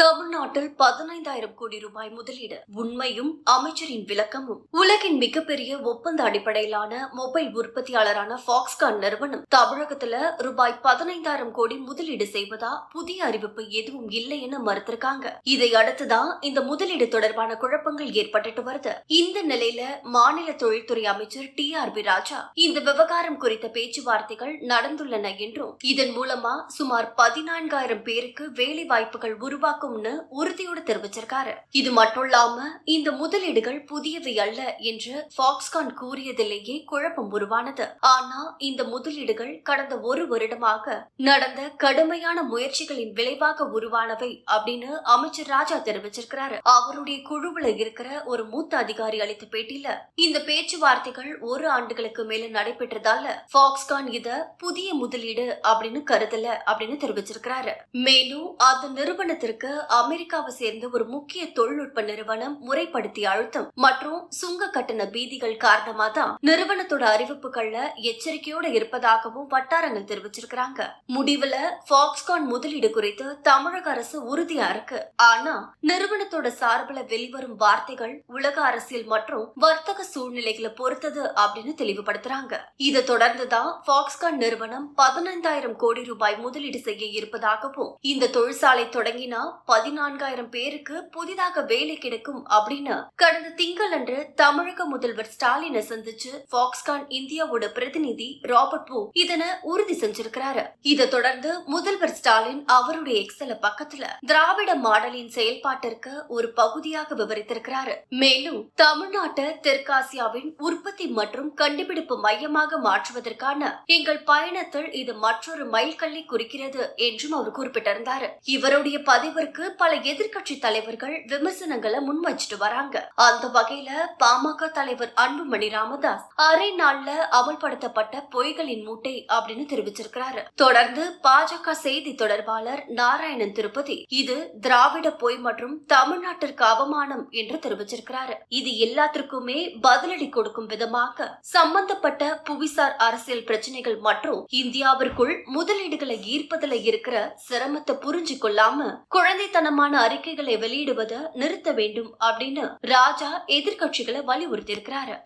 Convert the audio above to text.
தமிழ்நாட்டில் 15,000 கோடி ரூபாய் முதலீடு. உண்மையும் அமைச்சரின் விளக்கமும். உலகின் மிகப்பெரிய ஒப்பந்த அடிப்படையிலான மொபைல் உற்பத்தியாளரான பாக்ஸ்கான் நிறுவனம் தமிழகத்துல ரூபாய் 15,000 கோடி முதலீடு செய்வதா புதிய அறிவிப்பு எதுவும் இல்லை என மறுத்திருக்காங்க. இதை அடுத்துதான் இந்த முதலீடு தொடர்பான குழப்பங்கள் ஏற்பட்டு வருது. இந்த நிலையில மாநில தொழில்துறை அமைச்சர் TRB ராஜா இந்த விவகாரம் குறித்த பேச்சுவார்த்தைகள் நடந்துள்ளன என்றும் இதன் மூலமா சுமார் 14,000 பேருக்கு வேலை வாய்ப்புகள் உருவாக்கும் உறுதியோடு தெரிவிச்சிருக்காரு. இது மட்டும் இல்லாம இந்த முதலீடுகள் புதியவை அல்ல என்று பாக்ஸ்கான் கூறியதிலேயே குழப்பம் உருவானது. ஆனா இந்த முதலீடுகள் கடந்த ஒரு வருடமாக நடந்த கடுமையான முயற்சிகளின் விளைவாக உருவானவை அப்படின்னு அமைச்சர் ராஜா தெரிவிச்சிருக்கிறாரு. அவருடைய குழுவுல இருக்கிற ஒரு மூத்த அதிகாரி அளித்த பேட்டியில இந்த பேச்சுவார்த்தைகள் ஒரு ஆண்டுகளுக்கு மேல நடைபெற்றதால பாக்ஸ்கான் இத புதிய முதலீடு அப்படின்னு கருதல அப்படின்னு தெரிவிச்சிருக்கிறாரு. மேலும் அந்த நிறுவனத்திற்கு அமெரிக்காவை சேர்ந்த ஒரு முக்கிய தொழில்நுட்ப நிறுவனம் முறைப்படுத்திய அழுத்தம் மற்றும் சுங்க கட்டண பீதிகள் காரணமா தான் நிறுவனத்தோட அறிவிப்புகள்ல எச்சரிக்கையோட இருப்பதாகவும் வட்டாரங்கள் தெரிவிச்சிருக்காங்க. முடிவுல பாக்ஸ்கான் முதலீடு குறித்து தமிழக அரசு உறுதியா இருக்கு. ஆனா நிறுவனத்தோட சார்பில் வெளிவரும் வார்த்தைகள் உலக அரசியல் மற்றும் வர்த்தக சூழ்நிலைகளை பொறுத்தது அப்படின்னு தெளிவுபடுத்துறாங்க. இதை தொடர்ந்துதான் பாக்ஸ்கான் நிறுவனம் 15,000 கோடி ரூபாய் முதலீடு செய்ய இருப்பதாகவும் இந்த தொழிற்சாலை தொடங்கினா 14,000 பேருக்கு புதிதாக வேலை கிடைக்கும் அப்படின்னு கடந்த திங்களன்று தமிழக முதல்வர் ஸ்டாலினை சந்திச்சு பாக்ஸ்கான் இந்தியாவோட பிரதிநிதி ராபர்ட் வு இதனை உறுதி செஞ்சிருக்கிறாரு. இதை தொடர்ந்து முதல்வர் ஸ்டாலின் அவருடைய எக்ஸல பக்கத்துல திராவிட மாடலின் செயல்பாட்டிற்கு ஒரு பகுதியாக விவரித்திருக்கிறாரு. மேலும் தமிழ்நாட்டை தெற்காசியாவின் உற்பத்தி மற்றும் கண்டுபிடிப்பு மையமாக மாற்றுவதற்கான எங்கள் பயணத்தில் இது மற்றொரு மைல்கல்லை குறிக்கிறது என்றும் அவர் குறிப்பிட்டிருந்தாரு. இவருடைய பதிவிற்கு பல எதிர்கட்சி தலைவர்கள் விமர்சனங்களை முன்வச்சிட்டு வராங்க. அந்த வகையில பாமக தலைவர் அன்புமணி ராமதாஸ் அரை நாள்ல அமல்படுத்தப்பட்ட பொய்களின் மூட்டை அப்படின்னு தெரிவிச்சிருக்கிறாரு. தொடர்ந்து பாஜக செய்தி தொடர்பாளர் நாராயணன் திருப்பதி இது திராவிட பொய் மற்றும் தமிழ்நாட்டிற்கு அவமானம் என்று தெரிவிச்சிருக்கிறாரு. இது எல்லாத்திற்குமே பதிலடி கொடுக்கும் விதமாக சம்பந்தப்பட்ட புவிசார் அரசியல் பிரச்சனைகள் மற்றும் இந்தியாவிற்குள் முதலீடுகளை ஈர்ப்பதில் இருக்கிற சிரமத்தை புரிஞ்சு கொள்ளாம குழந்தைத்தனமான அறிக்கைகளை வெளியிடுவதை நிறுத்த வேண்டும் அப்படின்னு ராஜா எதிர்கட்சிகளை வலியுறுத்தி இருக்கிறாரு.